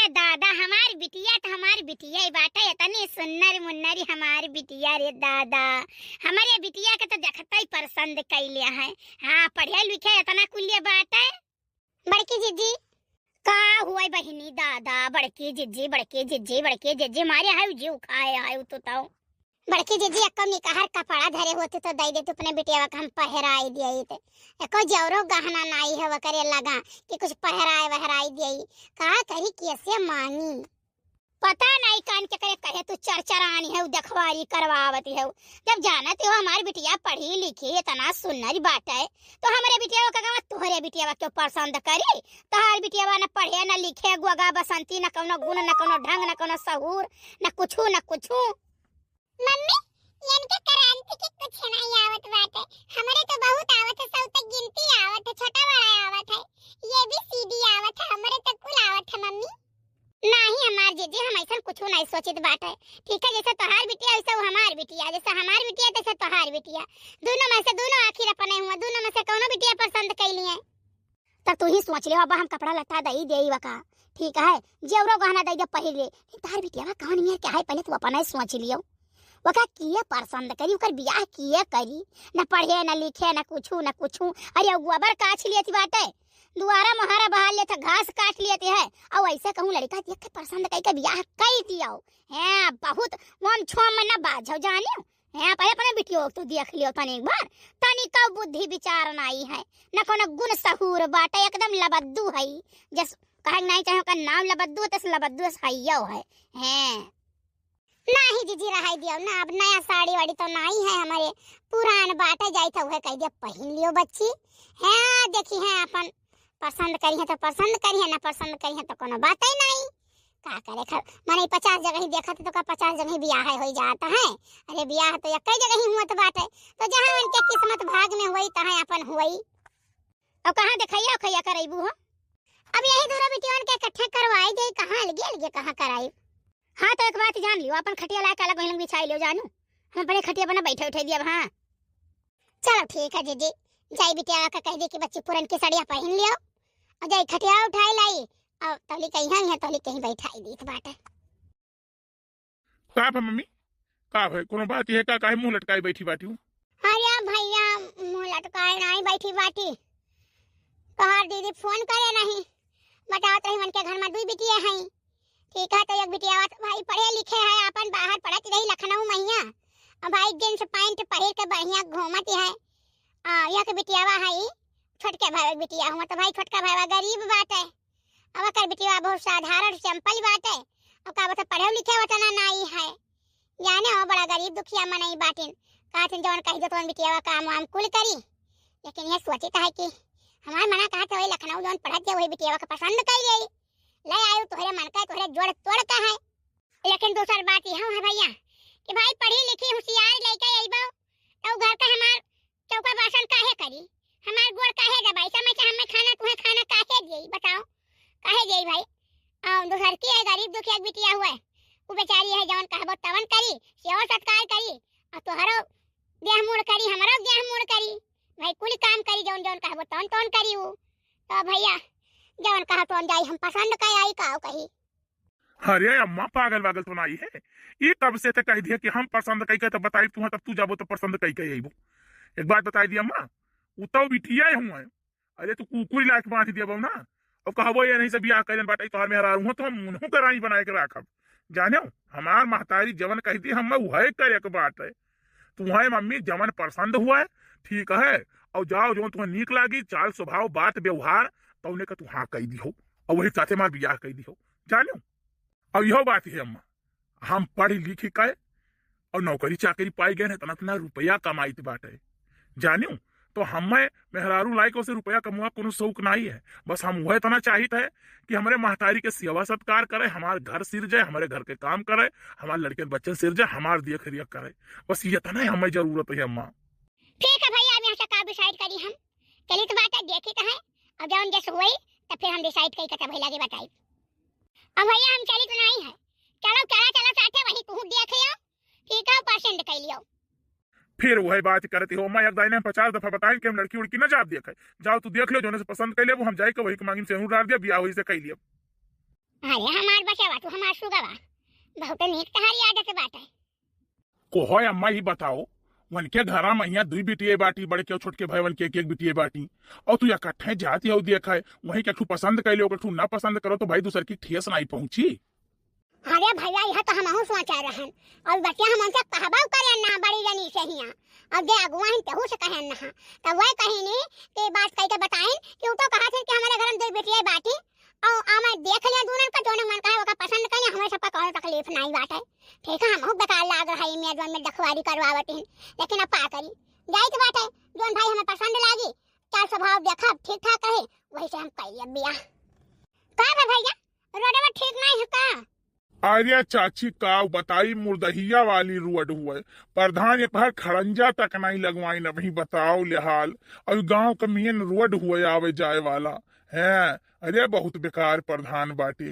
रे दादा, हमारी बिटिया तो हमारी बिटिया ही बाटे, इतनी सुन्नर मुन्नरी हमारी बिटिया रे दादा। हमारे बिटिया के तो देखता ही पसंद कैले है। हाँ, पढ़े लिखे इतना कुल्ले बाटे। बड़की जीजी का हुआ बहिनी दादा, बड़की जीजी बड़की जीजी बड़की जीजी मारे हाय जीव खाए हाय तो ताऊ। बड़की जीजी एक निकाहर कपड़ा धरे होते तो दई दे तू अपने बिटिया का हम पहराई दिए थे। एको जौरो गहना नाई है वो करे लगा कि कुछ पहराए वहराई दिए। का करी कैसे मांगी पता नहीं, कान के करे कहे तू चरचरानी है देखवारी करवावती है। जब जानत हो हमारी बिटिया पढ़ी लिखी इतना सुन्नरी बात है तो हमारे बिटिया का गाँव तोहरे बिटिया क्यों पसंद करी। तोहार बिटिया न पढ़े न लिखे गुगा बसंती न कोनो गुण न कोनो ढंग न कोनो सहूर न कुछू न कुछू। मम्मी इनके क्रांति की कुछ नहीं आवत बात है, हमारे तो बहुत आवत है, सब तक गिनती आवत है, छोटा बड़ा आवत है, ये भी सीधी आवत है, हमारे तो कुल आवत है। मम्मी नहीं हमार जीजी हम ऐसा कुछ नहीं सोचित बात है। ठीक है, जैसे तोहार बिटिया वैसे हमार बिटिया, जैसे हमार बिटिया तैसे तोहार बिटिया, दोनों में से दोनों आखिर अपने हुआ, दोनों में से कोनो बिटिया पसंद कैली है तब तू ही सोच ले। अब हम कपड़ा लत्ता दई देई वका ठीक है, जेवरो गहना दई दे पहले। तोहार बिटिया कौन है क्या है पहले तू अपना ही सोच लियो। वका किए पसंद करी ओकर बियाह किए करी, न पढ़े न लिखे न कुछू न कुछू। अरे गोबर काछ लिए थी बाटे, दुआरा महारा बहाल लिए था, घास काट लिए थे। और ऐसे कहूं लड़का देख के पसंद कई के बियाह कई दियो है। बहुत मन छो में न बाझो जानियो है। पहले अपने बिटियो तू देख लियो तनी एक बार, तनी का बुद्धि विचार नहीं है न कोनो गुण सहूर बाटे, एकदम लबद्दू है। जस कहे नहीं चाहे का नाम लबद्दू तस लबद्दू सहियो है। नहीं जीजी रहाई दियो ना, अब नया साड़ी वाड़ी तो नहीं है हमारे, पुरान बाटा जाई था वह कह दिया पहन लियो बच्ची है। देखी है अपन पसंद करी है तो पसंद करी है, ना पसंद करी है तो कोनो बात ही नहीं। का करे खर माने 50 जगह ही देखा तो का 50 जगह ही बियाह हो जाता है। अरे बियाह तो एक जगह ही हुआ तो बात है, तो जहां उनके किस्मत भाग में हुई तहां अपन हुई। अब कहां देखैया खैया करैबू हो। अब यही दोनों बेटियों के इकट्ठे करवाई दे, कहां लगे कहां कराई। हाँ तो एक बात जान लियो, अपन खटिया ला के अलग वहीं बिछाई लियो जानू, हम अपने खटिया बना बैठे उठे दिया। हाँ चलो ठीक है जीजी, जाई बिटिया का कह दे कि बच्ची पुरन की साड़ियां पहन लियो और जाई खटिया उठाई लाई और तली कहीं है तली कहीं बैठाई दी बाटे। का मम्मी का भाई कोनो बात है का काहे मुंह लटकाई बैठी बाटी हूं। अरे भैया मुंह लटकाए नहीं बैठी बाटी, तोहार दीदी फोन करे नहीं, बताओ तो मन के घर में दुई बिटिया हैं। ठीक है, तो एक बिटिया भाई पढ़े लिखे है, अपन बाहर पढ़त रही लखनऊ मैया, और भाई जींस पैंट पहन के बढ़िया घूमत है। यह के बिटिया है छोटके भाई बिटिया हुआ, तो भाई छोटका भाई गरीब बात है, अब कर बिटिया बहुत साधारण सिंपल बात है। और का बता पढ़े लिखे वतना नहीं है, जाने हो बड़ा गरीब दुखिया मन नहीं बाटिन कहते जौन कही दो तो बिटिया काम वाम कुल करी। लेकिन ये सोचित है कि हमार मना कहा तो लखनऊ जौन पढ़त वही बिटिया का पसंद कर गई ले आयो तोहरे मन का तोहरे जोड़ तोड़ का है। लेकिन दूसरी बात यह है भैया कि भाई पढ़ी लिखी होशियार लड़का आइबो तो घर का हमार चौका बासन काहे करी, हमार गोड़ काहे दबाई, समय से हमें खाना तुम्हें खाना काहे देई बताओ काहे देई भाई। और दूसर की है गरीब दुखिया बिटिया हुए वो बेचारी है जौन कहबो तवन करी, सेवा सत्कार करी और तोहरो देह मोड़ करी, हमारो देह मोड़ करी, भाई कुल काम करी जौन जौन कहबो तवन तवन करी। वो तो भैया जवन कहा तो जाई हम पसंद कर आई का कही। अरे अम्मा पागल वागल तो नहीं है, ये कब से ते कह दिया कि हम पसंद कई के तो बताई तू तब तू जाबो तो पसंद कई के आइबो। एक बात बताई दी अम्मा उतो बिटिया हुआ है, अरे तू कुकुरी लाख बांध दिया बहु ना, अब कहबो ये नहीं से बियाह करन बाटे तोहर में हरारू हो तो हम मुंह कराई बनाए के राखब। जाने हमार महतारी जवन कह दी हम वही करे के बात है। तुम्हारे मम्मी जवन पसंद हुआ है ठीक है, और जाओ जो तुम्हें नीक लागी चाल स्वभाव बात व्यवहार तो उन्हें का तू हाँ कही दी हो और वही साथे मार बियाह कही दी हो। जानो अब यह बात है अम्मा, हम पढ़ी लिखी कहे और नौकरी चाकरी पाई गए तना तना रुपया कमाई बात है। जानो तो हमें मेहरारू लायक से रुपया कमुआ कोनो शौक नहीं है, बस हम वह तना चाहिए है कि हमारे महतारी के सेवा सत्कार करे, हमारे घर सिर जाए, हमारे घर के काम करे, हमारे लड़के बच्चे सिर जाए, हमारे देख रेख करे, बस ये तना हमें जरूरत है अम्मा। ठीक है भैया, अब यहाँ से का डिसाइड करी हम चली तो बात है देखी तो है, अब जब जैसे हुई तो फिर हम डिसाइड करी कता भैया की बताई। अब भैया हम चली तो नहीं है, चलो चला चला साथे वही तू देखियो ठीक है पसंद कर लियो। फिर वही बात करती हो मैं एक दाइने 50 दफा बताई कि हम लड़की उड़की ना जाप देखे, जाओ तू देख लो जो से पसंद कर ले वो हम जाए के वही के मांगी से डाल दिया बियाह वही से कर लिया। अरे हमार बच्चा बाटू हमार सुगवा बहुत नीक तहारी आदत बाटे। को हो अम्मा ही बताओ, वन के घरा में यहाँ दुई बिटिये बाटी, बड़े के छोट के भाई वन के एक बिटिये बाटी, और तू इकट्ठे जाती हो देखा है वही के पसंद कर लो, तू ना पसंद करो तो भाई दूसर की ठेस नहीं पहुंची। अरे भैया यह तो हम सोचा रहन और बच्चा हम हमसे कहबा करे ना बड़ी जनी से हिया और दे अगुआ hin तेहू से कहे ना तो वह कहीं ने के बात कह के बताएं कि उ तो कहा थे कि हमारे घर में दो बेटियां बाटी और आमे देख लिया दोनों का दोनों मन का पसंद करे हमें सब का तकलीफ नहीं बाटे। ठीक है हम बेकार लाग रहा है मेजबान में दखवारी करवावत हैं, लेकिन अब पा करी जाई के बाटे जोन भाई हमें पसंद लागी चार स्वभाव देखा ठीक ठाक रहे वही से हम कइया बिया। का भैया रोडवा ठीक नहीं है का? अरे चाची का बताई मुर्दहिया वाली रोड हुए प्रधान एक बार खड़ंजा तक नहीं लगवाई न वही बताओ लेहाल, और गांव का मेन रोड हुए आवे जाए वाला है। अरे बहुत बेकार प्रधान बाटे।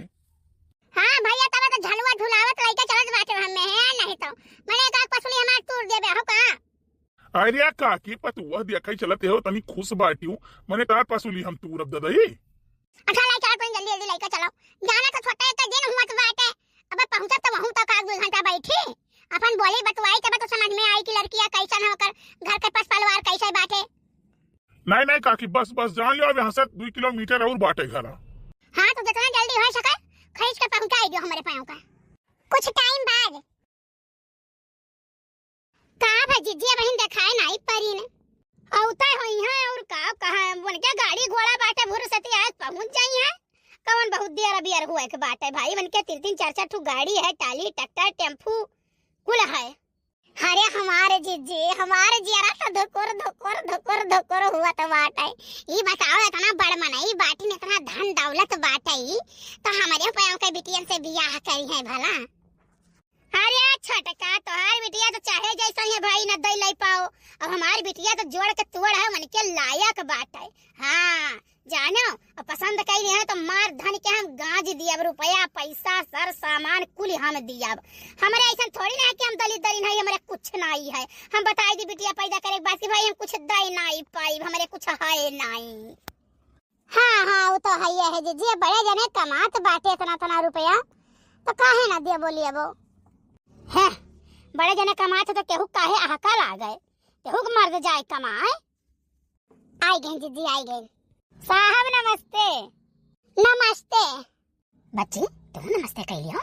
हाँ भैया तब तो झलवा झुलावत लइका चलत बाटे हमें है नहीं तो मने का पसली हमार तूर देबे हो का? अरे काकी पतुआ देखै चलते हो तनी खुश बाटियो मने तात पसुली हम तूर अब ददई। अच्छा लाई चल जल्दी जल्दी लइका चलो जाना तो छोटा एक दिन हुआ तो बाटे अब पहुंचत तो वहू तक आग 2 घंटा बैठी अपन बोली बतवाई तब तो समझ में आई कि लड़कियां कैसन होकर घर के पास परिवार कैसे बाटे। नहीं नहीं काकी बस बस जान लो अब यहाँ से 2 किलोमीटर और बाटे घर। हाँ तो जितना जल्दी हो सके खरीद के पहुंचाई दियो हमारे पायों का कुछ टाइम बाद। का भजीजिया बहन दिखाए नहीं परी ने औता होई है और का कहा बन के गाड़ी घोड़ा बाटे भुरसती आज पहुंच जाई है कौन बहुत देर अभी हुआ के बात है भाई बन के 3-3 4-4 ठू गाड़ी है टाली ट्रैक्टर टेम्पू कुल है। अरे हमारे जीजे हमारे जियारा तो धोकर धोकर धोकर धोकर हुआ तो बात है ये बताओ इतना बड़ मनई बाटी ने इतना धन दौलत बात है तो हमारे पायों के बिटियन से बियाह करी है भला। अरे छटका तोहार बिटिया तो चाहे जैसा है भाई न दई लाई पाओ अब हमारी बिटिया तो जोड़ के तोड़ है मन के लायक बात है। हाँ जानो अब पसंद कई है तो मार धन के हम गाज दिया रुपया पैसा सर सामान कुल हम दिया। हमारे ऐसा थोड़ी ना है कि हम दलित दलिन है हमारे कुछ नहीं है हम बताई दी बिटिया पैदा करे बासी भाई हम कुछ दई नहीं पाई हमारे कुछ है नहीं। हाँ हाँ वो तो है जी बड़े जने कमात बाटे इतना रुपया तो काहे ना दिया बोलिए वो है बड़े जने कमाते तो केहू काहे आहकार आ गए केहू मर्द जाए कमाए। आई गए जीजी आई गए साहब नमस्ते। नमस्ते बच्ची तुम नमस्ते कह लियो।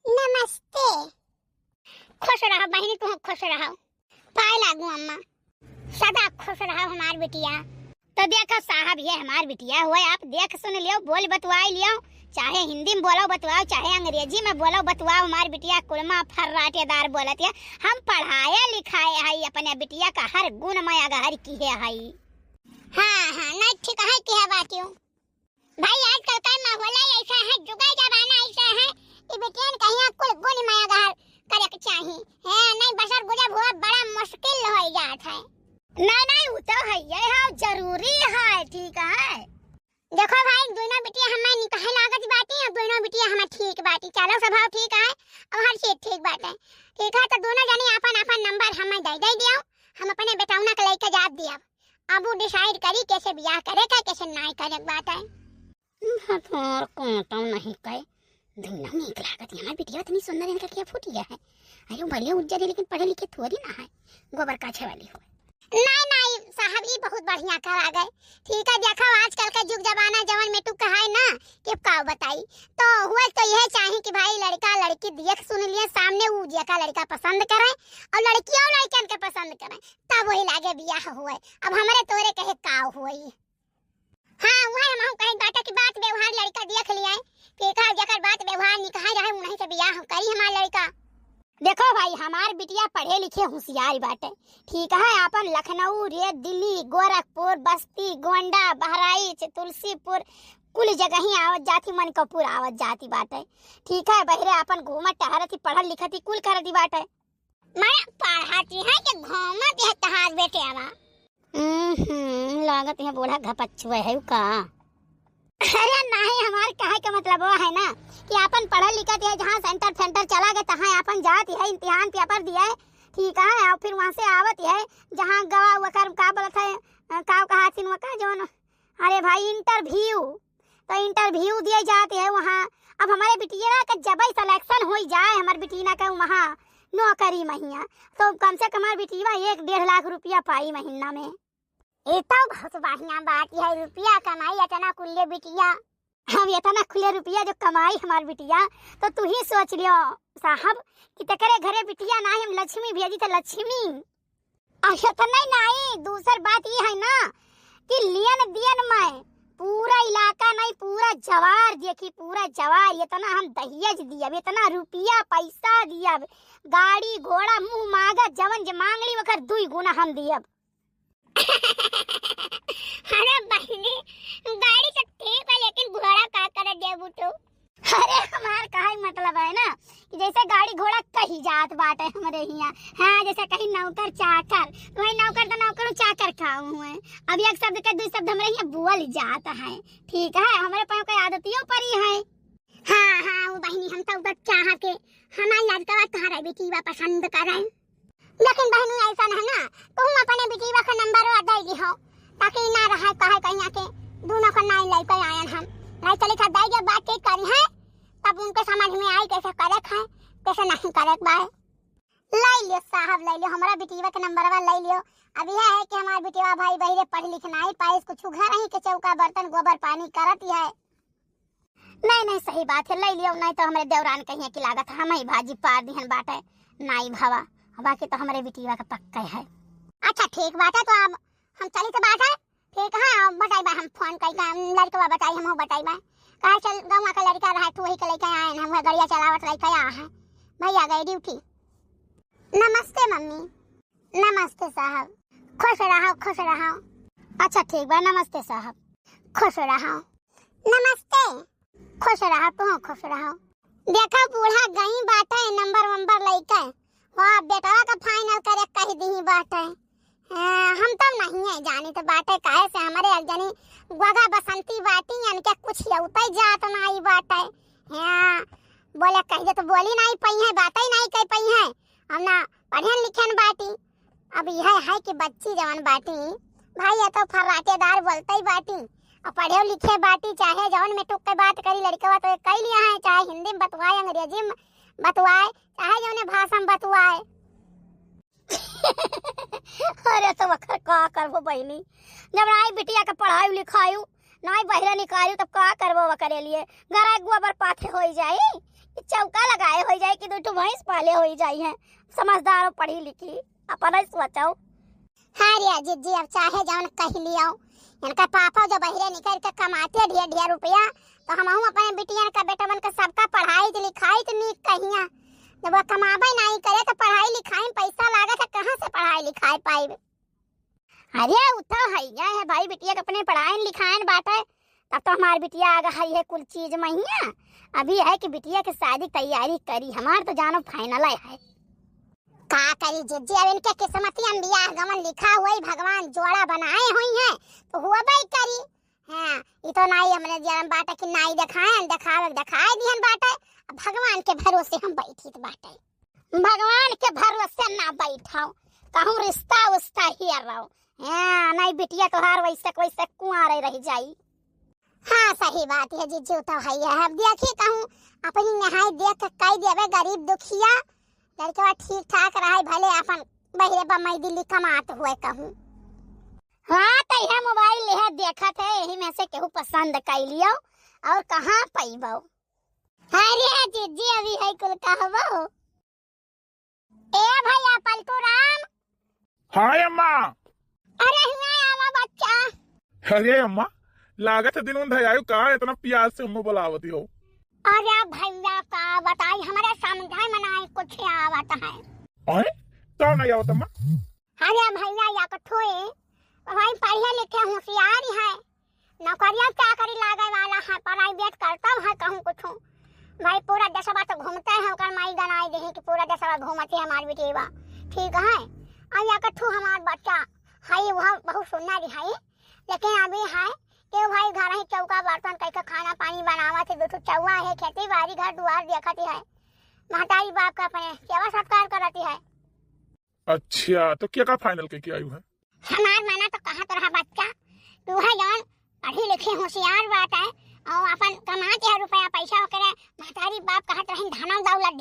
नमस्ते खुश रहो बहनी तुम खुश रहो पाए लागू अम्मा सदा खुश रहो हमार बिटिया। तो देखो साहब ये हमार बिटिया हुआ आप देख सुन लियो बोल बतवाई लियो चाहे हिंदी में बोलो बतवाओ चाहे अंग्रेजी में बोलो बतवाओ हमारी बिटिया कुलमा फर्राटेदार बोलत है हम पढ़ाया लिखाया है अपने बिटिया का हर गुण में अगर की है। हाँ हाँ नहीं ठीक है क्या बात हूँ भाई आजकल का माहौल ऐसा है जुगा जमाना ऐसा है कि बेटियन कहीं कुल गुण में अगर करे के चाहिए है नहीं बसर गुजर हुआ बड़ा मुश्किल हो जात है। नहीं वो तो है ये जरूरी है ठीक है। देखो भाई दोनों बिटिया हमें निकाह लागत बाटी है दोनों बिटिया हमें ठीक बाटी चलो स्वभाव ठीक है और हर चीज ठीक बात है। ठीक है तो दोनों जने अपन अपन नंबर हमें दे दियो हम अपने बेटाउना के लेके जा दिया अब वो डिसाइड करी कैसे ब्याह करेगा कैसे नहीं करे बात है। और कौन तो नहीं कहे दोनों नीक लागत हमारी बिटिया इतनी सुंदर इनका क्या फूटिया है। अरे भले उज्जर है लेकिन पढ़े लिखे थोड़ी ना है गोबर काछे वाली हो। नहीं नहीं साहब ये बहुत बढ़िया करा गए ठीक है। देखो आजकल का युग जमाना जवन में तू कहा है ना कि का बताई तो हुआ तो यह चाहे कि भाई लड़का लड़की देख सुन लिए सामने वो का लड़का पसंद करे और लड़की और लड़कन के पसंद करे तब वही लागे बियाह हुए। अब हमारे तोरे कहे का हुई हाँ वह हम कहे बाटा की बात व्यवहार लड़का देख लिया ठीक है जकर बात व्यवहार निकाह रहे उन्हीं से बियाह करी हमारा लड़का। देखो भाई हमार बिटिया पढ़े लिखे होशियार बाटे ठीक है अपन लखनऊ रे दिल्ली गोरखपुर बस्ती गोंडा बहराइच तुलसीपुर कुल जगह ही आवत जाती मनकपुर आवत जाती बाटे ठीक है। बहरे अपन घूमत टहरती पढ़ल लिखती कुल करती बाटे मैं पढ़ाती है कि घूमत है तहार बेटे आवा लागत है बूढ़ा घपच्छुए है का। अरे नहीं हमारे कहे का मतलब वो है ना कि अपन पढ़ल लिखत है जहाँ सेंटर चला गए तहाँ अपन जाती है इम्तिहान पेपर दिया है ठीक है और फिर वहाँ से आवत है जहाँ गवा वकर का बोलत है का कहा सिन वका जोन अरे भाई इंटरव्यू तो इंटरव्यू दिए जाते हैं वहाँ अब हमारे बिटिया का जब ही सिलेक्शन हो जाए हमारे बिटिया का वहाँ नौकरी महिया तो कम से कम हमारे बिटिया 1-1.5 लाख रुपया पाई महीना में। ये तो बहुत बढ़िया बात है, रुपया कमाई इतना कुल्ले बिटिया। हम इतना खुले रुपया जो कमाई हमार बिटिया तो तू ही सोच लियो साहब कि तकरे घरे बिटिया ना हम लक्ष्मी भेजी तो लक्ष्मी। अच्छा तो नहीं दूसर बात ये है ना कि लियन दियन में पूरा इलाका नहीं पूरा जवार देखी, पूरा जवार इतना हम दहेज दिया, इतना रुपया पैसा दिया, गाड़ी घोड़ा मुंह मांगा जवन जे मांग ली वकर 2 गुना हम दिया। अरे बहनी गाड़ी तो ठीक है लेकिन घोड़ा का कर देबू तो? अरे हमार काहे मतलब है ना कि जैसे गाड़ी घोड़ा कहीं जात बात है हमारे यहाँ। हाँ जैसे कहीं नौकर चाकर तो वही नौकर चाकर खाऊ हुए। अब एक शब्द का 2 शब्द हमारे यहाँ बोल जात है, ठीक है हमारे पास कोई आदतियों परी है। हाँ वो बहनी हम तो बस चाह के हमारी लड़का तुम्हारा बेटीवा पसंद करे, लेकिन बहनी ऐसा नहीं ना तुम अपने बेटीवा का नंबर दे दी हो ताकि ना रहा कहे कहीं आके दोनों का नाई लेकर आयन हम नहीं चले था दाई जब बात करी है तब उनके समझ में आई कैसे करे है कैसे नहीं करे बाय। ले लियो साहब ले लियो हमारा बेटीवा का नंबर ले लियो। अब यह है कि हमारा बेटीवा भाई बहरे पढ़ लिख नहीं पाए, कुछ घर ही के चौका बर्तन गोबर पानी करती है। नहीं सही बात है ले लियो, नहीं तो हमारे देवरान कहीं की लागत हम ही भाजी पार दिहन बाटे नाई भावा, बाकी तो हमारे बेटीवा का पक्का है। अच्छा ठीक बात है तो अब हम चली तो बात है ठीक है। बताई बा हम फोन कई लड़का बताई हम बताई बा कहा चल गाँव का लड़का रहा तू वही के लेके आए हम गाड़िया चलावत लेके आ है भैया गए ड्यूटी। नमस्ते मम्मी। नमस्ते साहब, खुश रहो। अच्छा ठीक बा नमस्ते साहब, खुश रहो। नमस्ते, खुश रहो तू खुश रहो। देखा बूढ़ा गई बाटे नंबर लेके वाह बेटा का फाइनल करे कह दी बाटे। हम तो नहीं है जानी तो बाटे काहे से हमारे एक जनी गगा बसंती बाटी इनके कुछ लौटे जात नहीं बाटे। हां बोले कह दे तो बोली नहीं पई है बात ही नहीं कह पई है हम ना पढ़न लिखन बाटी। अब यह है कि बच्ची जवान बाटी भाई ये तो फर्राटेदार बोलते ही बाटी और पढ़े लिखे बाटी चाहे जवान में टुक के बात करी लड़का तो कह लिया है चाहे हिंदी में बतवाए अंग्रेजी में बतवाए चाहे जौने भाषा में बतवाए। अरे तो वखर का करबो बहनी जब नाई बिटिया के पढ़ाई लिखाई नाई बहरे निकाली तब का करबो वकरे लिए गरा गोबर पाथे हो जाए चौका लगाए हो जाए कि 2 भैंस पाले हो जाई है समझदार पढ़ी लिखी अपन सोचाओ। हाँ रे जीजी अब चाहे जौन कह लियो इनका पापा जो बहरे निकल के कमाते ढेर रुपया तो हम अपने बिटिया का बेटा बन के सबका पढ़ाई लिखाई तो नीक कहिया जब वो कमाबे नहीं करे तो पढ़ाई लिखाई में पैसा लागत है कहाँ से पढ़ाई लिखाई पाइब। अरे उठा है भाई बिटिया के अपने पढ़ाई लिखाई बाटे तब तो हमारी बिटिया आ गई है कुल चीज महिया। अभी है कि बिटिया की शादी तैयारी करी हमार तो जानो फाइनल है का करी जिज्जी अब इनके किस्मतियां बियाह गमन लिखा हुआ ही भगवान जोड़ा बनाए हुई है तो हुआ भाई करी। हाँ ये तो नाई हमने जन्म बाटे कि नाई दिखाए दिहन बाटे भगवान के भरोसे हम बैठी तो बाटे भगवान के भरोसे ना बैठाओ कहूँ रिश्ता उस्ता ही रहो। हाँ नहीं बिटिया तो हर वैसे कुआरे रह जाई। हाँ सही बात है जीजू तो है अब देखिए कहूँ अपनी नहाई देख के कह देवे गरीब दुखिया लड़का ठीक ठाक रहे भले अपन बहरे बमई दिल्ली कमात हुए कहूँ। हाँ तो यह मोबाइल ले देखत है यही में से केहू पसंद कर लियो और कहाँ पैबो। अरे जीजी अभी है कुल कहबो ए भैया पलटू राम। हाय अम्मा। अरे हुआ आवा बच्चा। अरे अम्मा लागत है दिन आयु कहा इतना प्यार से अम्मा बुलावती हो। अरे भैया का बताई हमारे समझाई मनाई कुछ आवत है। अरे तो नहीं आवत अम्मा। अरे भैया या कठोए भाई पढ़े लिखे होशियार है नौकरिया चाकरी लागे वाला है प्राइवेट करता है कहूँ कुछ भाई पूरा देशवा तो घूमते हैं ओकर माई गनाई दे कि पूरा देशवा घूमते है हमार बेटीवा ठीक है। अब या कठू हमार बच्चा है वह बहुत सुंदर है लेकिन अभी है कि भाई घर ही चौका बर्तन कैसे खाना पानी बनावत है 2 चौवा है खेती बाड़ी घर दुआर देखती है महतारी बाप का अपने सेवा सत्कार करती है। अच्छा तो क्या फाइनल के आयु है हमार माना तो कहा तो रहा बच्चा तू है जौन पढ़ी लिखी होशियार बात है और अपन कमाते है रुपया पैसा वगैरह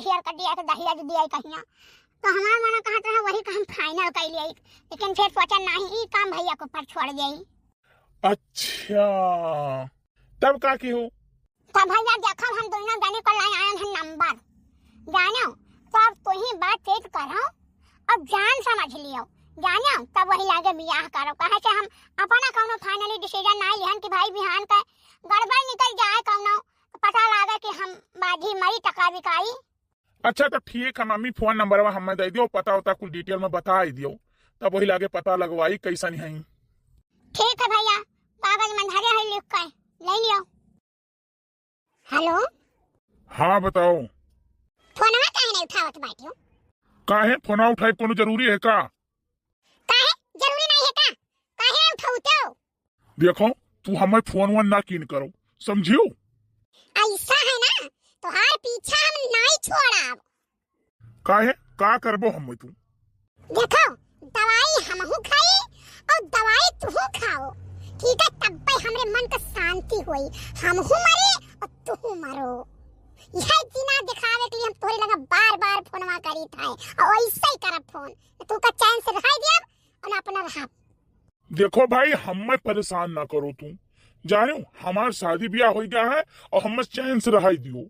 हेयर कट दिया तो दहिया जो दिया कहिया, तो हमारा मन कहत रहा वही काम फाइनल कर लिया, लेकिन फिर सोचा नहीं ई काम भैया को पर छोड़ जाई। अच्छा तब का की हो? तब भैया देखो हम दोनों जाने को लाए आए हैं नंबर, जानो तब तो ही बातचीत करो और जान समझ लियो, जानो तब वही लागे बियाह करो। कहे से हम अपना कौनो फाइनली डिसीजन नहीं लिहन कि भाई बिहान का गड़बड़ निकल जाए कौनो, पता लागे कि हम बाजी मरी टका बिकाई। अच्छा तो ठीक है मम्मी, फोन नंबर हमें दे दियो, पता होता कुछ डिटेल में बता ही दियो, तब वही लागे पता लगवाई कैसन है। ठीक है भैया, कागज मंधारे है लिख के ले लियो। हेलो हाँ बताओ। फोनवा काहे नहीं उठावत बाटियो? काहे फोन उठाई, कोनो जरूरी है का? काहे जरूरी नहीं है का? काहे उठाउतो? देखो तू हमें फोन वन ना कीन करो, समझियो? ऐसा है ना तो हार पीछा हम नहीं छोड़ब। काहे का करबो हम तू? देखो दवाई हमहू खाई और दवाई तू खाओ, ठीक है? तब पे हमरे मन का शांति होई, हमहू मरे और तू मरो। यह जीना दिखावे के लिए हम तोरे लगा बार-बार फोनवा करी थाए और ऐसे ही करब फोन, तू का चैन से रह दिया और अपना रहा। देखो भाई हमें परेशान ना करो, तू जानो हमार शादी ब्याह हो गया है और हमें चैन से रहा दियो।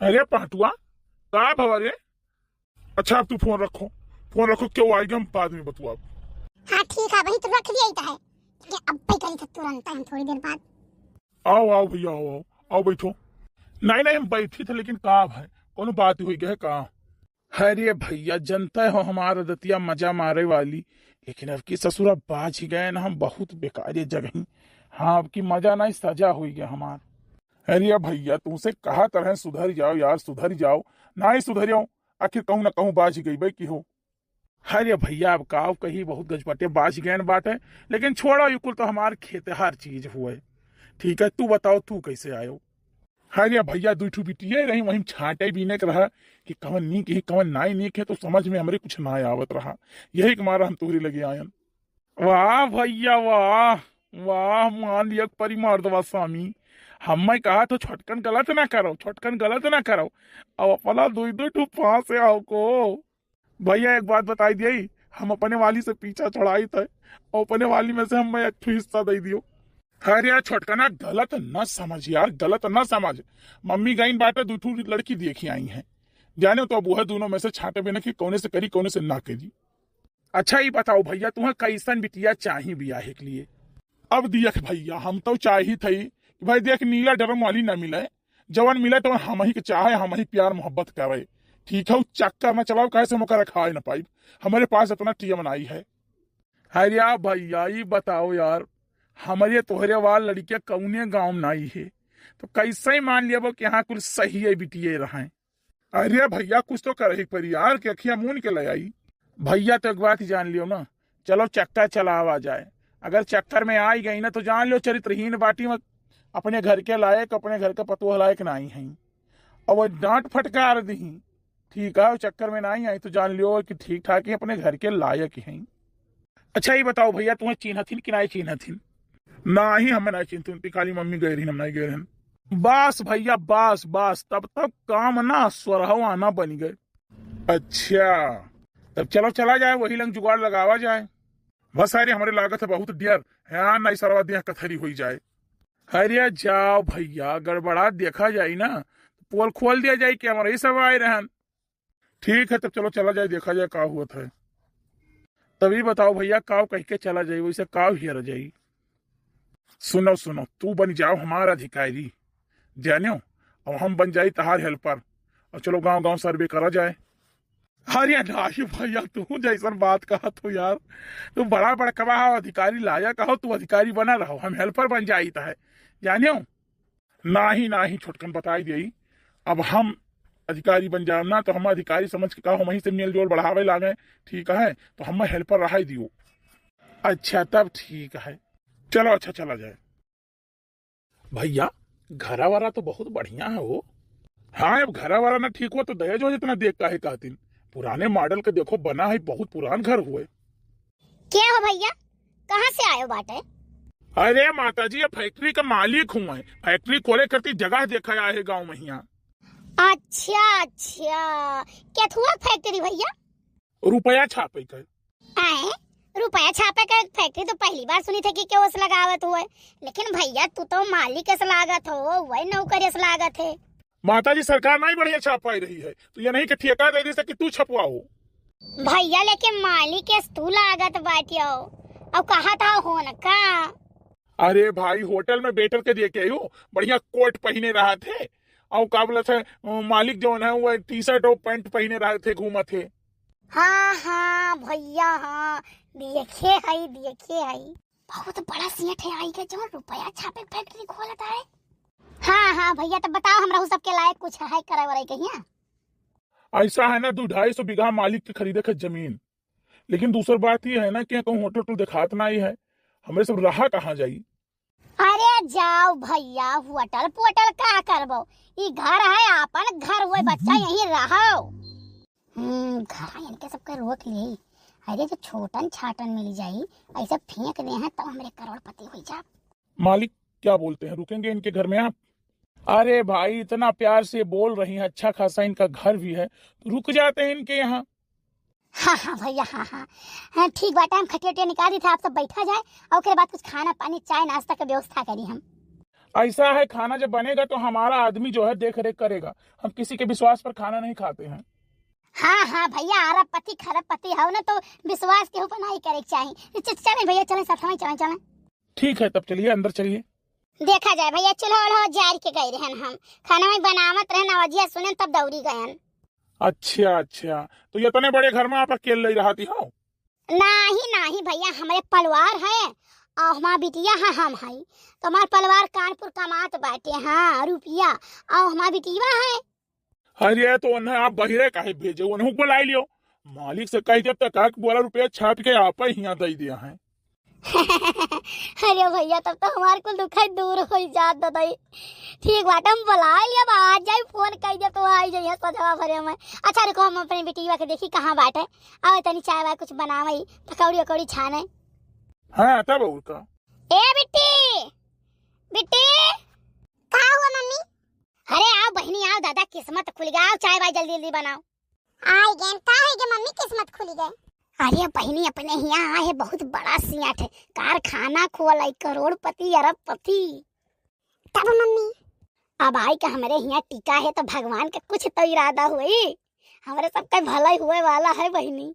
अरे पाटुआ का भवरे? अच्छा अब तू फोन रखो, फोन रखो, क्यों आएगा हम बाद में बतुआ। हाँ ठीक है वही तो रख लिया ही है, अब पे करी तो तुरंत हम थोड़ी देर बाद। आओ आओ भैया आओ आओ आओ बैठो। नहीं नहीं हम बैठी थे, लेकिन का है कोनो बात हुई गए का? अरे भैया जनता हो हमारा दतिया मजा मारे वाली, लेकिन अब की ससुरा बाज ही गए ना हम बहुत बेकार जगह। हाँ अब की मजा नहीं सजा हुई गया हमार। अरे भैया तुमसे कहा तरह सुधर जाओ यार, सुधर जाओ, ना ही सुधरियो आखिर कहूँ ना कहूँ बाज गई भाई की हो। अरे भैया अब काव कही बहुत गजपटे बाज गए बाटे, लेकिन छोड़ो ये कुल तो हमार खेत हर चीज हुए। ठीक है तू बताओ तू कैसे आयो? अरे भैया दुठू बिटिया रही वहीं छाटे बीने के रहा कि कवन नीक है कवन नाई नीक है, तो समझ में हमरे कुछ ना आवत रहा, यही के मारा हम तोहरी लगे आयन। वाह भैया वाह वाह, मान लिया परिमार दवा स्वामी, हमें कहा तो छटकन गलत ना करो, छटकन गलत ना करो, अब अपना दो दो ठू पास से आओ को। भैया एक बात बताई दी, हम अपने वाली से पीछा छुड़ाई थे और अपने वाली में से हमें एक हिस्सा दे दियो। अरे यार छटकना गलत न समझ यार, गलत न समझ। मम्मी गई बाटे दूठू लड़की देखी आई हैं, जाने तो अब वो है दोनों में से छाटे बिना कि कौने से करी कौने से ना करी। अच्छा ही बताओ भैया तुम्हें कैसन बिटिया चाहिए ब्याह के लिए? अब देख भैया हम तो चाही थी कि भाई देख नीला डरम वाली ना मिले, जवन मिले तो हम ही के चाहे, हम ही प्यार मोहब्बत करे, ठीक है? चक्कर में चलाओ कैसे मौका रखा ना पाई, हमारे पास इतना टीम आई है। अरे भैया ये बताओ यार हमारे तोहरे वाल लड़कियां कौने गांव में आई है, तो कैसे ही मान लिया कि यहाँ कुछ सही है बिटिए रहे। अरे भैया कुछ तो करे पर यार के अखिया मून के ले आई। भैया तो एक बात ही जान लियो ना, चलो चक्कर चलावा जाए, अगर चक्कर में आई गई ना तो जान लो चरित्रहीन बाटी में अपने घर के लायक, अपने घर का पतोह लायक ना आई है, और वो डांट फटकार दी, ठीक है? चक्कर में नहीं आई तो जान लियो कि ठीक ठाक ही अपने घर के लायक है। अच्छा ये बताओ भैया तुम्हें चिन्ह थी कि नहीं चिन्ह थी? ना ही हमें नहीं चिंतन, खाली मम्मी गए रही हम नहीं गए रहे। बस भैया बस बस, तब तक काम ना स्वरहवा ना बन गए। अच्छा तब चलो चला जाए, वही लंग जुगाड़ लगावा जाए। बस अरे हमारे लागत है बहुत डियर है, नहीं सरवा दिया कथरी हुई जाए। अरे जाओ भैया गड़बड़ा देखा जाए ना, पोल खोल दिया जाए कि हमारे ही सब आए रहन। ठीक है तब चलो चला जाए, देखा जाए का हुआ था। तभी बताओ भैया काव कह के चला जाए, वैसे काव ही रह जाए। सुनो सुनो तू बन जाओ हमारा अधिकारी, जानो, और हम बन जाए तहार हेल्पर, और चलो गांव गांव सर्वे करा जाए। अरे नहीं भैया तू जैसन बात कहा तो यार, तू बड़ा बड़ा कबा अधिकारी लाया कहो, तू अधिकारी बना रहो, हम हेल्पर बन जाई है, जानो। नाही नाही छोटकन बताई दी, अब हम अधिकारी बन जाए ना तो हम अधिकारी समझ के कहो, हम वहीं से मेल जोल बढ़ावे लागे, ठीक है? तो हम हेल्पर रहा दियो। अच्छा तब ठीक है, चलो अच्छा चला जाए। भैया घरा वाला तो बहुत बढ़िया है वो। हाँ अब घरा वाला ना ठीक हुआ तो दहेज हो जितना देख का है कहतीन, पुराने मॉडल के देखो बना है, बहुत पुरान घर हुए। क्या हो भैया कहाँ से आयो बाटे? अरे माताजी ये फैक्ट्री का मालिक हूँ, फैक्ट्री खोले करती जगह देखा है गाँव में यहाँ। अच्छा अच्छा, केथुआ फैक्ट्री भैया? रुपया छापे के। आए, रुपया छापे का फैक्ट्री तो पहली बार सुनी थे कि क्यों से लगावत हुए। लेकिन भैया तू तो मालिक से लागत हो, वही नौकरी से लागत है। माता जी सरकार नहीं बढ़िया छापाई रही है, तो ये नहीं कि ठेका दे दी कि तू छपवाओ। भैया लेकिन मालिक के तू लागत बाटियो, अब कहा था हो न का। अरे भाई होटल में वेटर के देखे आयो, बढ़िया कोट पहने रहा थे, और का बोला था मालिक जो है वो टी शर्ट और पैंट पहने रहे थे, घूमा थे। हाँ हाँ भैया हाँ, देखे है बहुत बड़ा सेठ है आई के जो रुपया छापे फैक्ट्री खोलता है। हाँ हाँ भैया, तो बताओ हमरा सबके लायक कुछ है करे वरे कहिया। ऐसा है ना 200-250 बीघा मालिक के खरीदे के जमीन, लेकिन दूसरी बात ये है ना कि कहूँ होटल तो दिखात ना ही है, हमें सब रहा कहाँ जाई। अरे जाओ भैया, होटल पोटल का करबो, ई घर है आपन घर, वो बच्चा यहीं रहो। घर इनके सबके रोक ले। अरे जो छोटन छाटन मिल जाई ऐसे फेंक दे हैं तो हमरे करोड़पति हो जा। मालिक क्या बोलते हैं, रुकेंगे इनके घर में आप? अरे भाई इतना प्यार से बोल रही हैं, अच्छा खासा इनका घर भी है, तो रुक जाते हैं इनके यहाँ। हाँ हाँ भैया हाँ हाँ हाँ, ठीक बात है, हम खटिया निकाल दी थे, आप सब बैठा जाए और उसके बाद कुछ खाना पानी चाय नाश्ता की व्यवस्था करी हम। ऐसा है खाना जब बनेगा तो हमारा आदमी जो है देख रेख करेगा, हम किसी के विश्वास पर खाना नहीं खाते हैं। हाँ हाँ भैया, अरब पति खरब पति हो ना तो विश्वास के ऊपर नहीं करे चाहिए। चले भैया, चले साथ में चले। ठीक है तब चलिए अंदर चलिए। देखा जाए भैया, चलो जार के गए रहन हम, खाना में बनावत रहन, आवाजिया सुने तब दौड़ी गयन। अच्छा, तो ये इतने बड़े घर में आप अकेले ही रहती हो? नहीं भैया, हमारे परिवार है और हमारा बिटिया है, हम है तो हमारा परिवार कानपुर कमात बाटे। हाँ रुपया और हमारा बिटिया है। अरे तो उन्हें आप बहिरे काहे भेजे, उन्हें बुलाई लियो, मालिक से कह जब तक बोला रुपया छाप के आप ही यहाँ दे दिया है। अरे भैया तब तो हमारे को दुख दूर हो जात दादाई। ठीक बात, हम बुला लिया, आ जाए फोन कर दे तो आ जाइए सजवा भरे में। अच्छा रुको, हम अपने बिटिया के देखी कहाँ बाटे, आओ तनी चाय वाय कुछ बनावई, पकौड़ी उकौड़ी छाने। हाँ तब का ए बिट्टी का हुआ मम्मी? अरे आओ बहनी आओ, दादा किस्मत खुल गया, आओ चाय वाय जल्दी जल्दी बनाओ। आई गेन का है कि मम्मी किस्मत खुल गई? अरे बहनी अपने यहाँ आए, बहुत बड़ा सियाट है, कारखाना खोला, करोड़पति अरबपति। तब मम्मी अब आई का हमारे यहाँ टीका है तो भगवान का कुछ तो इरादा हुई, हमारे सबका भला हुए वाला है बहनी।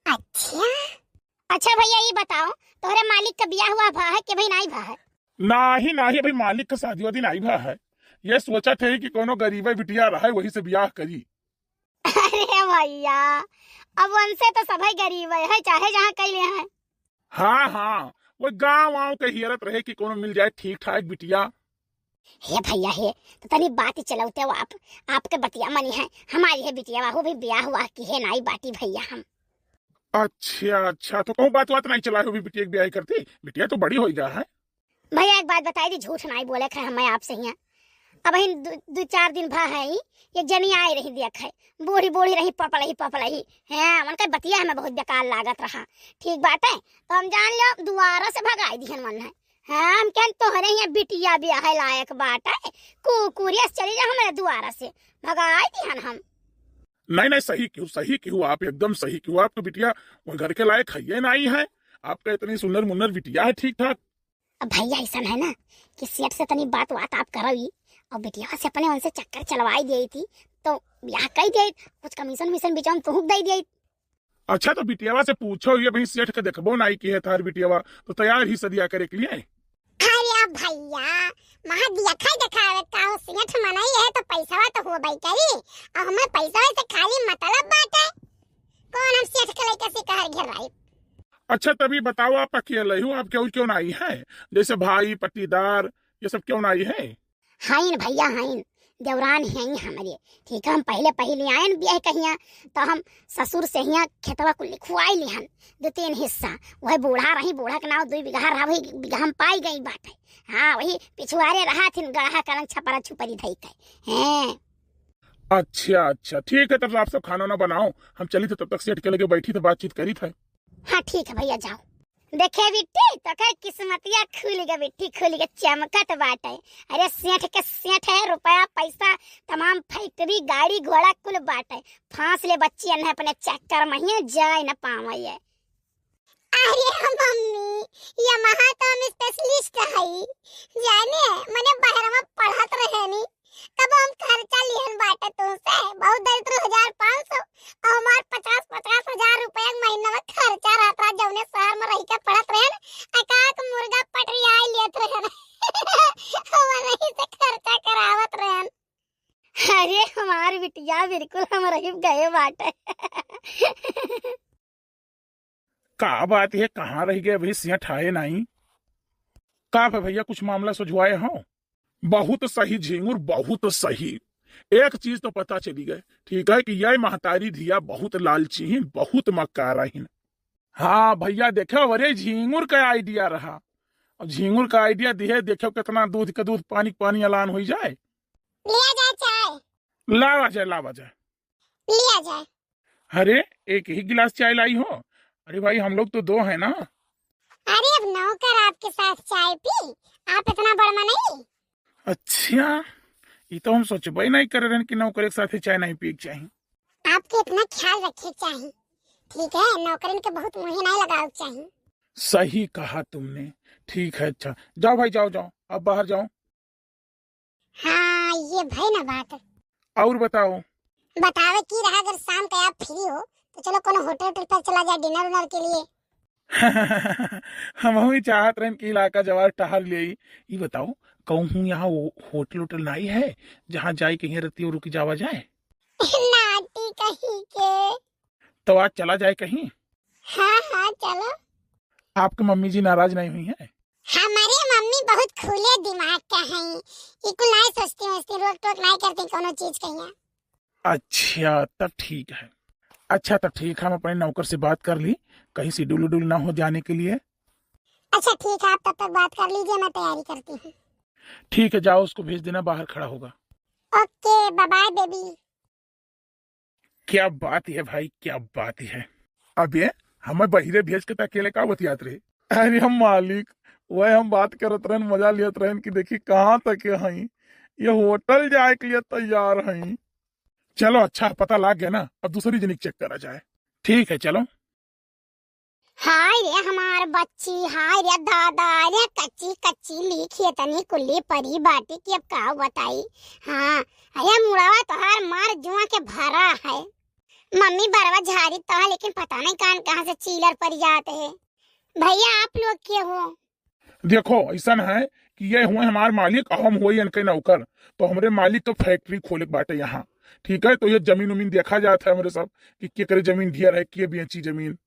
अच्छा भैया ये बताओ, तोहरे मालिक का ब्याह हुआ भा है कि भाई नहीं भा है? नहीं भाई, मालिक का शादी वादी नहीं भा है, ये सोचा थे कि कोनो गरीबा बिटिया रहे वही से ब्याह करी। अरे भैया अब उनसे तो सभी गरीब है, चाहे जहाँ कैले हैं। हाँ वो गाँव के हियरत रहे कि कोनो मिल जाए ठीक ठाक बिटिया। हे भैया हे, तो तनी बात चलाते हो आपके बतिया मनी है, हमारी है बिटिया वो भी ब्याह हुआ की है नाई बाटी भैया हम। अच्छा तो कहूँ बात नहीं चला है, बिटिया की ब्याह करती, बिटिया तो बड़ी हो गया है। भैया एक बात बताई थी, झूठ नहीं बोले खे हमें आपसे यहाँ। अब दो चार दिन भा है एक जनी आई रही देख है, बूढ़ी रही पपलही है, उनका बतिया हमें बहुत बेकार लागत रहा। ठीक बात है, तो हम जान लो दोबारा से भगाई दिहन मन है। हाँ हम क्या तोहरे यहाँ बिटिया ब्याह है लायक बात है, कुकुरिया चली जा हमारे दोबारा से भगाई दिहन हम। नहीं सही क्यों आप एकदम सही क्यों, आपकी बिटिया वो घर के लायक है नहीं है, आपका इतनी सुंदर मुन्नर बिटिया है ठीक ठाक। अब भैया ऐसा है ना कि सेठ से तनी बात आप करोगी और बिटिया से अपने उनसे चक्कर चलवाई दी थी तो ब्याह कर दिए, कुछ कमीशन मिशन बिचाऊं तो दे दिए। अच्छा तो बिटियावा से पूछो, ये भाई सेठ के देखबो नहीं की है थार बिटियावा तो तैयार ही सदिया करे के लिए। अरे भैया महा दिया दिखावे का सेठ मनाई है तो पैसा तो हो भाई करी, और हमें पैसा से खाली मतलब बात है, कौन हम सेठ के लेके से कहर घेर रही। अच्छा तभी बताओ आप अकेले हो, आप क्यों नहीं है, जैसे भाई पट्टीदार ये सब क्यों नहीं है? हाइन भैया हाइन, देवरान है हमारे, ठीक है, हम पहले आए ब्याह कहिया तो हम ससुर से हिया खेतवा को लिखवाई लिहन 2-3 हिस्सा, वह बूढ़ा रही, बूढ़ा के नाव 2 बीघा रहा, वही बीघा हम पाई गई बात है। हाँ वही पिछुआरे रहा थी, गढ़ा कलंग छपरा छुपरी धई के हैं। अच्छा ठीक है, तब आप सब खाना ना बनाओ, हम चली थे तब तक सेठ के लगे बैठी थे बातचीत करी थे। हाँ ठीक है भैया जाओ। देखे बिट्टी तो कह किस्मतिया खुल गया बिट्टी, खुल गया, चमकत बाटे। अरे सेठ के सेठ है, रुपया पैसा तमाम फैक्ट्री गाड़ी घोड़ा कुल बाटे। फांस ले बच्ची अन्हे अपने चक्कर में ही जाए न पावे। अरे मम्मी ये महा तो हम स्पेशलिस्ट हई, जाने मने बाहर में पढ़त रहे नी, कब हम खर्चा लिहन बाटे तुमसे बहुत दरिद्र 1500 और हमार 50 हजार रुपया महीना में खर्चा रहता, जौने शहर में रह के पढ़त रहे एकाक मुर्गा पटरिया लेत रहे वही से खर्चा करावत रहे। अरे हमार बिटिया बिल्कुल हम रही गए बाटे। का बात है, कहाँ रह गए भाई, सेठ आए नहीं का है भैया, कुछ मामला सुझवाए हो? बहुत सही झिंगुर, बहुत सही। एक चीज तो पता चली गए, ठीक है, कि यह महतारी धिया बहुत लालची ही, बहुत मक्काराहीन। हाँ भैया देखो, अरे झिंगुर का आइडिया रहा, और झिंगुर का आइडिया दिए, देखो कितना दूध का दूध पानी पानी ऐलान हो जाए। लिया जाए चाय, लावा जाए, लावा जाए, लिया जाए। अरे एक ही गिलास चाय लाई हो? अरे भाई हम लोग तो 2 हैं ना। अरे अब नौकर आपके साथ चाय पी, आप इतना बड़मा नहीं। अच्छा, ये तो हम सोचबे नहीं कर रहे कि नौकर एक साथ चाय नहीं पी चाहिए। आपके इतना ख्याल रखे चाहिए, ठीक है, नौकरन के बहुत मुँह नहीं लगाओ चाहिए। सही कहा तुमने, ठीक है। अच्छा जाओ भाई, जाओ जाओ, अब बाहर जाओ। हाँ ये भाई ना बात। और बताओ। बतावे की रहा, अगर शाम का आप फ्री हो तो चलो कोनो होटल पर चला जाए डिनर उनर के लिए। हम भी चाहत रहे कि इलाका जवार टहल ले। ये बताओ कहूँ यहाँ होटल होटल नहीं है जहाँ जाए कहीं रहती और रुक जावा जाए? नाटी कहीं के। तो आज चला जाए कहीं। हाँ हाँ चलो। आपकी मम्मी जी नाराज नहीं हुई है? हमारी मम्मी बहुत खुले दिमाग का है, इको नहीं सोचती रोक टोक नहीं करती कोनो चीज कहीं। अच्छा तब ठीक है, अच्छा तब ठीक है, हम अपने नौकर से बात कर ली, कहीं शेड्यूल उड्यूल ना हो जाने के लिए। अच्छा ठीक है, आप तब तक बात कर लीजिए, मैं तैयारी करती हूँ। ठीक है, जाओ उसको भेज देना, बाहर खड़ा होगा। Okay bye bye baby. क्या बात है भाई, क्या बात है। अब ये हमें बहिरे भेज के अकेले का बतियात रहे। अरे हम मालिक वह हम बात करत रहन, मजा लियत रहन कि देखी कहाँ तक हई, ये होटल जाए के लिए तैयार हई। चलो अच्छा पता लग गया ना, अब दूसरी जनिक चेक करा जाए। ठीक है चलो। हाय रे हमार बच्ची, हाय रे दादा, रे कच्ची कच्ची लिखी तनी कुल्ली परी बाटी की, अब का बताई। हाँ अरे मुड़ावा तोहार मार जुआ के भरा है, मम्मी बरवा झाड़ी तो, लेकिन पता नहीं कान कहाँ से चीलर पड़ जाते हैं। भैया आप लोग के हो? देखो ऐसा है कि ये हुए हमारे मालिक, हम हुए इनके नौकर, तो हमारे मालिक तो फैक्ट्री खोले बाटे यहाँ, ठीक है, तो ये जमीन उमीन देखा जाता है हमारे सब कि के करे जमीन ढेर है, के बेची जमीन।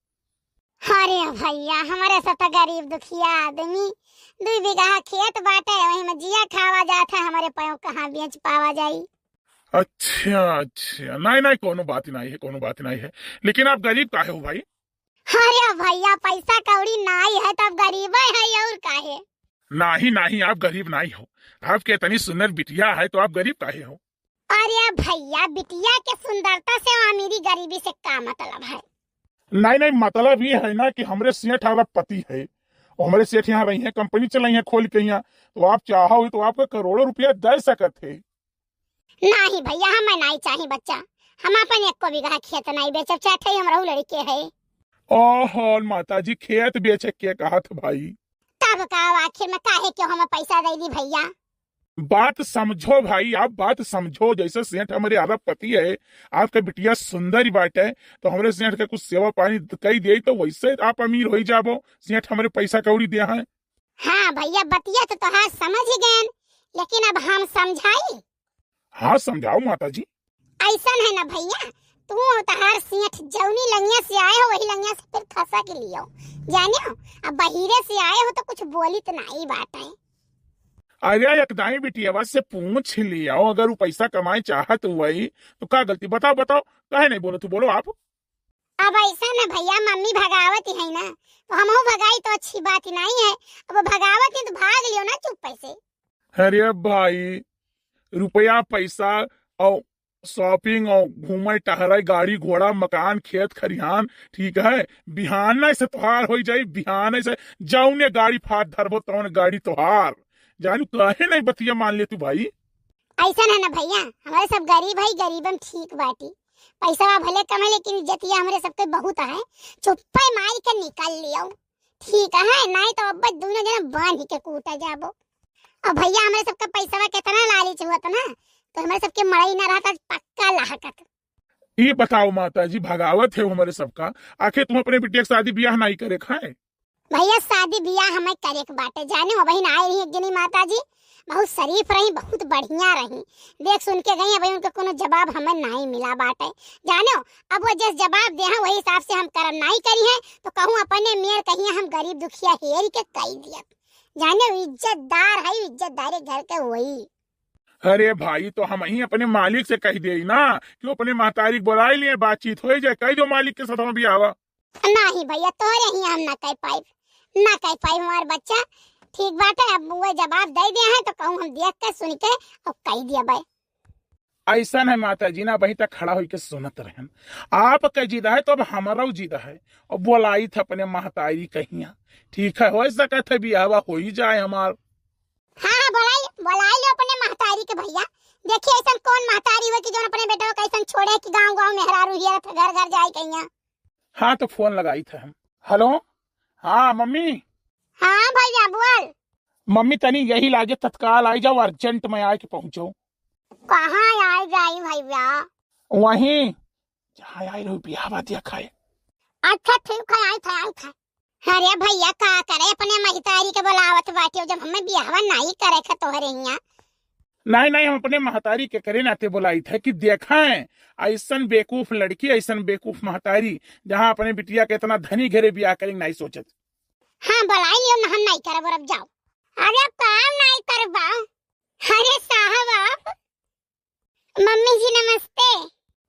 अरे भैया हमारे सब तो गरीब दुखिया आदमी, 2 बीघा खेत बाटे, वही में जिया खावा जाता है, हमारे पायों कहाँ बेच पावा जाई। अच्छा अच्छा, नहीं नहीं कोनो बात नहीं है, कोनो बात नहीं है, लेकिन आप गरीब काहे हो भाई? अरे भैया पैसा कौड़ी नहीं है तब गरीब है और काहे? नहीं नहीं, आप गरीब नहीं हो, आपके इतनी सुंदर बिटिया है तो आप गरीब काहे हो? अरे भैया बिटिया के सुंदरता से अमीरी गरीबी से क्या मतलब है? नहीं नहीं, मतलब ये है ना कि हमारे सेठ हमारा पति है, और हमारे सेठ यहाँ रही है, कंपनी चलाई है खोल के यहाँ, तो आप चाहो तो आपको करोड़ों रुपया दे सकते थे। नहीं भैया हमें नहीं चाहिए बच्चा, हम अपन 1 बीघा खेत नहीं बेचब, चाहे हमरा लड़के है। ओहो माता जी, खेत बेचे के कहा था भाई? तब का आखिर में काहे क्यों हमें पैसा दे दी भैया? बात समझो भाई, आप बात समझो, जैसे सेठ हमारे आधा पति है, आपका बिटिया सुंदर ही बात है, तो हमारे सेठ का कुछ सेवा पानी कही दे तो वैसे आप अमीर हो जाबो, सेठ हमारे पैसा कौड़ी दिया है। हाँ भैया बतिया तो तोहार समझ गए, लेकिन अब हम समझाई। हाँ समझाओ माता जी। ऐसा है ना भैया, तू तोहार सेठ जौनी लंगिया से आए हो वही लंगिया से फिर खसा के लियो, जाने हो, अब बहिरे से आए हो तो कुछ बोली तो नहीं बात है। अरे एकदम बिटिया से पूछ लिया, अगर वो पैसा कमाए चाहत वही तो क्या गलती, बताओ बताओ, काहे नहीं बोलो, तू बोलो आप। अब ऐसा ना भैया, मम्मी भगावत है ना, तो हम भगाई तो अच्छी बात ही नहीं है, अब भगावत है तो भाग लियो ना चुप पैसे। अरे भाई रुपया पैसा और शॉपिंग और घूमे टहरे, गाड़ी घोड़ा मकान खेत खरिहान, ठीक है। बिहान से तोहार हो जाई, बिहान से जाऊने गाड़ी फाट धरबो तौन गाड़ी तोहार। जानू कहे नहीं बतिया मान ले तू भाई। ऐसा है ना भैया, हमारे सब गरीब है, गरीबन ठीक बाटी। पैसा भले कम है लेकिन इज्जतिया हमारे सबके बहुत है। चुप्पे मार के निकल लियो, ठीक है, नहीं तो अब दोनों जन बांध के कूटा जाबो। और भैया हमारे सबका पैसा कितना लालच हुआ था ना, तो हमारे सबके मड़ई ना रहता पक्का लाहकत। ये बताओ माता जी, भगावत है हमारे सबका, आखिर तुम अपने बिटिया की शादी ब्याह नहीं करे खाए? भैया शादी ब्याह हमें करे के बाटे, जाने हो बहन आई रही एक जनी माता जी, बहुत शरीफ रही, बहुत बढ़िया रही, देख सुन के गई। अब उनका कोनो जवाब हमें नहीं मिला बाटे, जाने हो। अब वो जिस जवाब दे वही हिसाब से हम करम नहीं करी है, तो कहूँ अपने मेयर कहिए हम गरीब दुखिया हेर के कही दिया। जाने हो इज्जतदार है, इज्जतदार घर के वही। अरे भाई तो हम ही अपने मालिक से कह दे ना कि वो अपने महतारी बुलाई लिए, बातचीत हो जाए, कह दो मालिक के साथ हम भी आवा। नहीं भैया तोरे ही हम ना कह पाई हमारे बच्चा, ठीक बात है। अब वो जवाब दे दिया है तो कहूँ हम देख के सुन के और कह दिया भाई। ऐसा है माता जी ना, वही तक खड़ा होकर सुनत रहन। आप का जिद है तो अब हमारा जिद है, और बोलाई था अपने महतारी कहिया, ठीक है, हो सकत है बियाह हो ही जाए हमार। हाँ बोलाई लो अपने महतारी के भैया। देखिए ऐसा कौन महतारी हो कि जो अपने बेटा को कैसन छोड़े कि गांव गांव में हरारू हिया घर घर जाए कहिया। हाँ तो फोन लगाई था हम। हेलो, हाँ मम्मी। हाँ भैया बोल। मम्मी तनी यही लागे तत्काल आई जाओ, अर्जेंट में आके पहुंचो। कहाँ आई जाई भैया? वहीं जहाँ आई रहो बियाह बात खाए। अच्छा ठीक है, आई था। अरे भैया का करे अपने महतारी के बुलावत बाटे, जब हमें बियाहवा नहीं करे ख तोहरे हिया। नहीं हम अपने महतारी के करे नाते बुलाई था कि देखें ऐसन बेवकूफ लड़की, ऐसन बेवकूफ महतारी, जहाँ अपने बिटिया के इतना धनी घरे बियाह करेंगे नहीं सोचत। हाँ बुलाई लियो ना, हम नहीं करब, अब जाओ। अरे काम नहीं करबा? अरे साहब आप, मम्मी जी नमस्ते,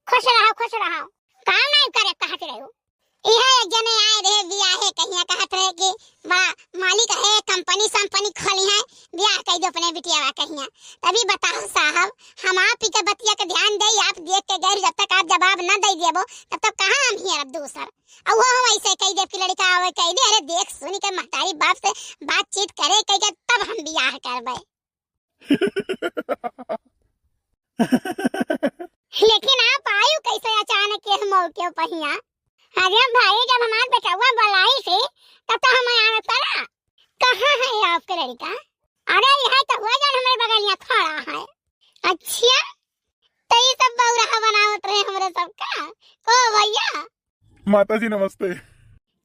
खुश रहो। काम नहीं करे कहत रहो। यह एक जने आए रहे बियाह है कहिया, कहत रहे कि बड़ा मालिक है, कंपनी खोली है, बियाह कह दो अपने बिटिया कहिया। तभी बताओ साहब, हम आप ही के बतिया के ध्यान दे, आप देख के गए, जब तक आप जवाब न दे देबो तब तक कहाँ हम ही अब दूसर। और वो हम ऐसे कह दे कि लड़का आवे कह दे, अरे देख सुन के महतारी बाप से बातचीत करे कह के तब हम बियाह करबे। लेकिन आप आयु कैसे अचानक के मौके पहिया? अरे भाई जब हमार बेटवा बुलाई से तब तो हम आना पड़ा। कहाँ है आपका लड़का? अरे यह तो हुआ जान हमारे बगल में खड़ा है। अच्छा तो ये सब बौरा बनावत रहे हमारे सबका को भैया। माता जी नमस्ते।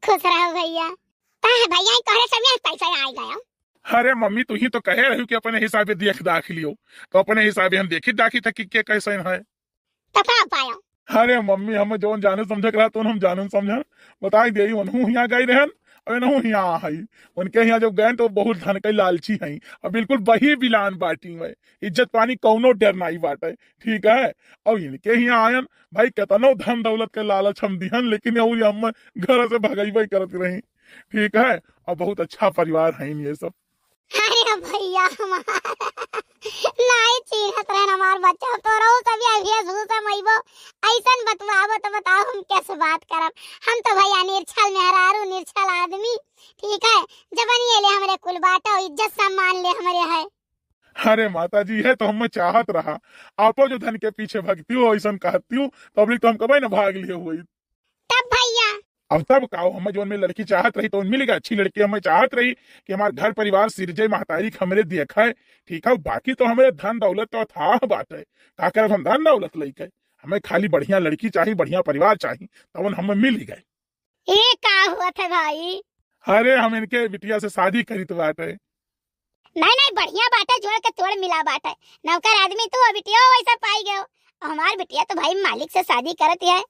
खुश रहो भैया। कहाँ है भैया? तोहरे सब यहाँ पैसा आ गया। अरे मम्मी तू ही तो कहे रही कि अपने हिसाबे देख दाख लियो, तो अपने हिसाबे हम देखी था कि के कैसे है। तो कहाँ पाया? अरे मम्मी हम जो जाने समझ रहा तो हम जाने समझ बताई दे, उन्हों यहाँ गई रहन और नहू यहाँ आई। उनके यहाँ जब गए तो बहुत धन के लालची हैं, और बिल्कुल वही बिलान बाटी में, इज्जत पानी कौनो डर नहीं बाटे, ठीक है। और इनके यहाँ आयन भाई कितनो धन दौलत के लालच हम दिहन, लेकिन हम घर से भगई करत रही, ठीक है। और बहुत अच्छा परिवार है ये सब। अरे भैया नहीं चिन्हत रहन हमार बच्चा तो रहो सब अभी झूठा मइबो ऐसन बतवाबो तो बताओ हम कैसे बात करब। हम तो भैया निर्छल मेहरारू, निर्छल आदमी, ठीक है। जबन ये ले हमरे कुल बाटा और इज्जत सम्मान ले हमरे है। अरे माता जी है तो हम चाहत रहा, आपो जो धन के पीछे भगती हो ऐसा कहती हूँ, तो अभी तो हम कभी ना भाग लिए हुई। तब भैया अब तब कहो हमें जो लड़की चाहत रही तो मिलेगा, अच्छी लड़की हमें चाहत रही कि हमारे घर परिवार सिरजे महतारी हमरे देखा है, ठीक है। बाकी तो हमें धन दौलत तो था बात है, का कर हम धन दौलत लेके, हमें खाली बढ़िया लड़की चाहिए, बढ़िया परिवार चाहिए, तब हमें मिल गए। ये का हुआ था भाई? अरे हम इनके बिटिया से शादी करी तो बात है। नहीं बढ़िया बात है, जोड़ के तोड़ मिला बात है। नौकर आदमी तो बिटिया वैसा पाई गयो, हमार बिटिया तो भाई मालिक से शादी करती है।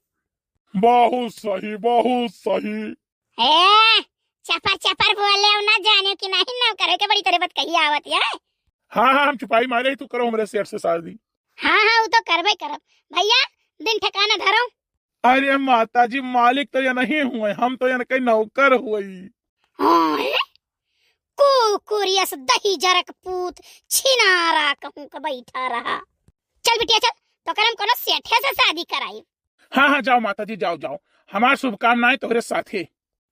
बहुत सही बहुत सही। चपर बोले ना जाने कि नहीं नौकर के बड़ी तरह बात कही आवत है। हाँ हम छुपाई मारे तू करो हमारे सेठ से शादी। हाँ वो तो करबे करब भैया, दिन ठिकाना धरो। अरे माता जी मालिक तो या नहीं हुए, हम तो या कहीं नौकर हुई। कुकुरियस दही जरक पूत छिनारा कहूं का बैठा रहा। चल बिटिया चल, तो करम कोनो सेठे से शादी कराई। हाँ हाँ जाओ माता जी, जाओ जाओ, हमार शुभकामनाएं तुम्हारे साथे।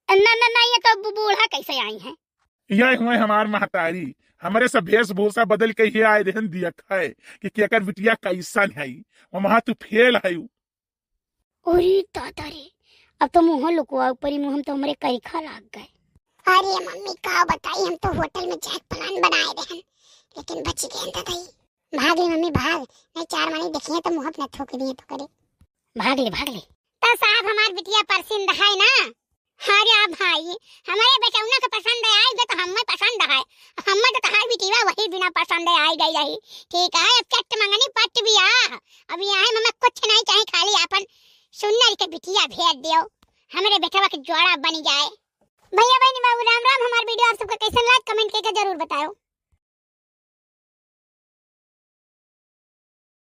ना ना ना, ये तो बूढ़ा कैसे आई है? यह हुए हमार महतारी, हमारे सब वेशभूषा बदल के ये आए रहन दिया है कि केकर बिटिया कैसन है, वहाँ तू फेल है। अरे दादा रे, अब तो मुँह लुकवा ऊपरी मुँह तो हमारे कईखा लाग गए। अरे मम्मी का बताई, हम तो होटल में जाके प्लान बनाए रहन, लेकिन बच गए दादाई। भाग ले मम्मी भाग, नहीं 4 महीने देखिए तो मुँह अपना थूक दिए तो करे। भाग ले। तो साहब हमार बिटिया पसंद है ना? अरे आप भाई, हमारे बेटौना के पसंद आई गए तो हमें पसंद है, हमें तो तहार बिटिया वही बिना पसंद आई गई रही। ठीक है, अब चट मंगनी पट भी आ, अब यहाँ हमें कुछ नहीं चाहिए, खाली अपन सुन्नर के बिटिया भेज दियो, हमारे बेटवा के जोड़ा बन जाए। भैया बहनी बाबू राम राम, हमारे वीडियो आप सबको कैसा लगा कमेंट करके जरूर बताओ।